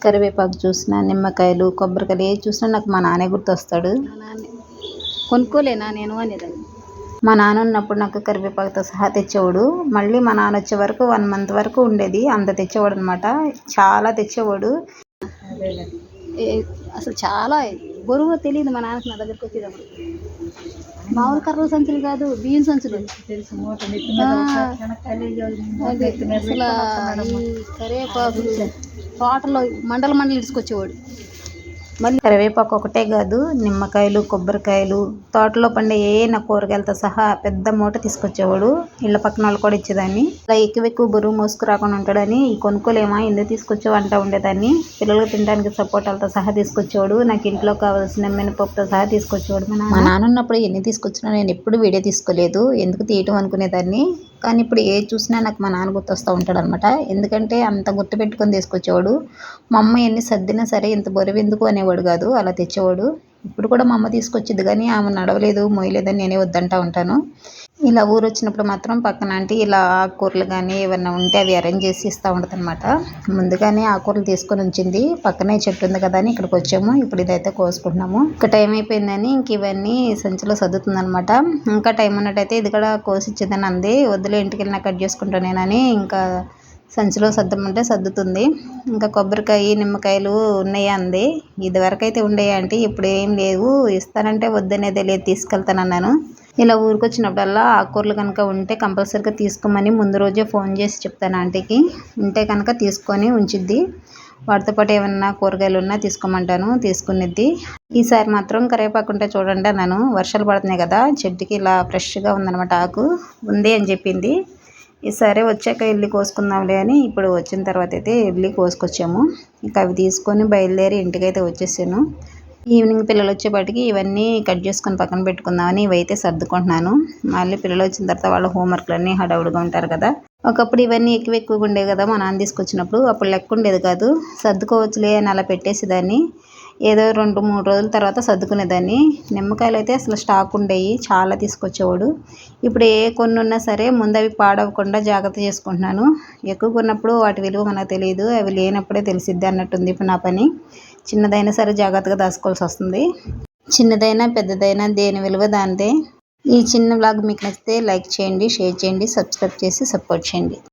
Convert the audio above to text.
కరివేపాకు చూసినా, నిమ్మకాయలు, కొబ్బరికాయలు ఏది చూసినా నాకు మా నాన్నే గుర్తొస్తాడు. కొనుక్కోలేనా నేను అనేదాన్ని. మా నాన్న ఉన్నప్పుడు నాకు కరివేపాకుతో సహా తెచ్చేవాడు. మళ్ళీ మా నాన్న వచ్చే వరకు 1 మంత్ వరకు ఉండేది. అంత తెచ్చేవాడు అనమాట. చాలా తెచ్చేవాడు. అసలు చాలా బరువు తెలియదు మా నాన్నకి నా దగ్గరికి వచ్చేటప్పుడు. మామూలు కర్రల సంచులు కాదు, బియ్యం సంచులు. అదే అసలు ఈ కరివేపాకు తోటలో మండలు తీసుకొచ్చేవాడు. మళ్ళీ కరివేపాకు ఒకటే కాదు, నిమ్మకాయలు, కొబ్బరికాయలు, తోటలో పండే నా కూరగాయలతో సహా పెద్ద మూట తీసుకొచ్చేవాడు. ఇళ్ళ పక్కన వాళ్ళు కూడా ఇచ్చేదాన్ని. ఇలా ఎక్కువ బరువు మోసుకు రాకుండా ఉంటాడని ఈ కొనుక్కోలేమా ఎందుకు తీసుకొచ్చావు అంటూ ఉండేదాన్ని. పిల్లలకు తినడానికి సపోటాలతో సహా తీసుకొచ్చేవాడు. నాకు ఇంట్లో కావాల్సిన మినపప్పుతో సహా తీసుకొచ్చేవాడు. మా నాన్న ఉన్నప్పుడు ఎన్ని తీసుకొచ్చినా నేను ఎప్పుడు వీడియో తీసుకోలేదు. ఎందుకు తీయటం అనుకునేదాన్ని. కానీ ఇప్పుడు ఏది చూసినా నాకు మా నాన్న గుర్తొస్తూ ఉంటాడు అనమాట. ఎందుకంటే అంత గుర్తు పెట్టుకొని తీసుకొచ్చేవాడు. మా అమ్మ ఎన్ని సర్దినా సరే ఇంత బరువు ఎందుకు అనేవాడు కాదు, అలా తెచ్చేవాడు. ఇప్పుడు కూడా మా అమ్మ తీసుకొచ్చిద్ది కానీ ఆమె నడవలేదు, మోయలేదని నేనే వద్దంటా ఉంటాను. ఇలా ఊరు వచ్చినప్పుడు మాత్రం పక్కన ఆంటీ ఇలా ఆకుకూరలు కానీ ఏమన్నా ఉంటే అవి అరేంజ్ చేసి ఇస్తూ ఉంటుంది అనమాట. ముందుగానే ఆకుకూరలు తీసుకొని ఉంచింది. పక్కనే చెట్టు ఉంది కదా అని ఇక్కడికి వచ్చాము. ఇప్పుడు ఇదైతే కోసుకుంటున్నాము. ఇంకా టైం అయిపోయిందని ఇంక ఇవన్నీ సంచిలో సర్దుతుంది అనమాట. ఇంకా టైం ఉన్నట్టయితే ఇది కూడా కోసి ఇచ్చేదని అంది. వద్దులే ఇంటికి వెళ్ళినా కట్ చేసుకుంటాను నేనని ఇంకా సంచిలో సర్దమంటే సర్దుతుంది. ఇంకా కొబ్బరికాయ, నిమ్మకాయలు ఉన్నాయా అంది. ఇదివరకు అయితే ఉండేవి ఆంటీ, ఇప్పుడు ఏం లేవు, ఇస్తానంటే వద్దనేదే లేదు, తీసుకెళ్తానన్నాను. ఇలా ఊరికి వచ్చినప్పుడల్లా ఆకుకూరలు కనుక ఉంటే కంపల్సరీగా తీసుకోమని ముందు రోజే ఫోన్ చేసి చెప్తాను ఆంటీకి. ఉంటే కనుక తీసుకొని ఉంచిద్ది. వాటితో పాటు ఏమన్నా కూరగాయలు ఉన్నా తీసుకోమంటాను, తీసుకునిద్ది. ఈసారి మాత్రం కరివేపాకు ఉంటే చూడండి అన్నాను. వర్షాలు పడుతున్నాయి కదా, చెట్టుకి ఇలా ఫ్రెష్గా ఉందన్నమాట, ఆకు ఉంది అని చెప్పింది. ఈసారి వచ్చాక వెళ్ళి కోసుకుందాంలే అని ఇప్పుడు వచ్చిన తర్వాత అయితే వెళ్ళి కోసుకొచ్చాము. ఇంకా అవి తీసుకొని బయలుదేరి ఇంటికైతే వచ్చేసాను. ఈవినింగ్ పిల్లలు వచ్చేపాటికి ఇవన్నీ కట్ చేసుకొని పక్కన పెట్టుకుందామని ఇవైతే సర్దుకుంటున్నాను. మళ్ళీ పిల్లలు వచ్చిన తర్వాత వాళ్ళ హోంవర్క్లు అన్నీ హడావుడిగా ఉంటారు కదా. ఒకప్పుడు ఇవన్నీ ఎక్కువగా ఉండేవి కదా మా నాన్న తీసుకొచ్చినప్పుడు. అప్పుడు లెక్క ఉండేది కాదు, సర్దుకోవచ్చులే అని అలా పెట్టేసేదాన్ని. ఏదో 2-3 రోజుల తర్వాత సర్దుకునేదాన్ని. నిమ్మకాయలు అయితే అసలు స్టాక్ ఉండేవి, చాలా తీసుకొచ్చేవాడు. ఇప్పుడు కొన్ని ఉన్నా సరే ముందు అవి పాడవకుండా జాగ్రత్త చేసుకుంటున్నాను. ఎక్కువ ఉన్నప్పుడు వాటి విలువ మనకు తెలియదు, అవి లేనప్పుడే తెలిసిద్ది అన్నట్టుంది ఇప్పుడు నా పని. చిన్నదైనా సరే జాగ్రత్తగా దాచుకోవాల్సి వస్తుంది. చిన్నదైనా పెద్దదైనా దేని విలువ దానిదే. ఈ చిన్న వ్లాగ్ మీకు నచ్చితే లైక్ చేయండి, షేర్ చేయండి, సబ్స్క్రైబ్ చేసి సపోర్ట్ చేయండి.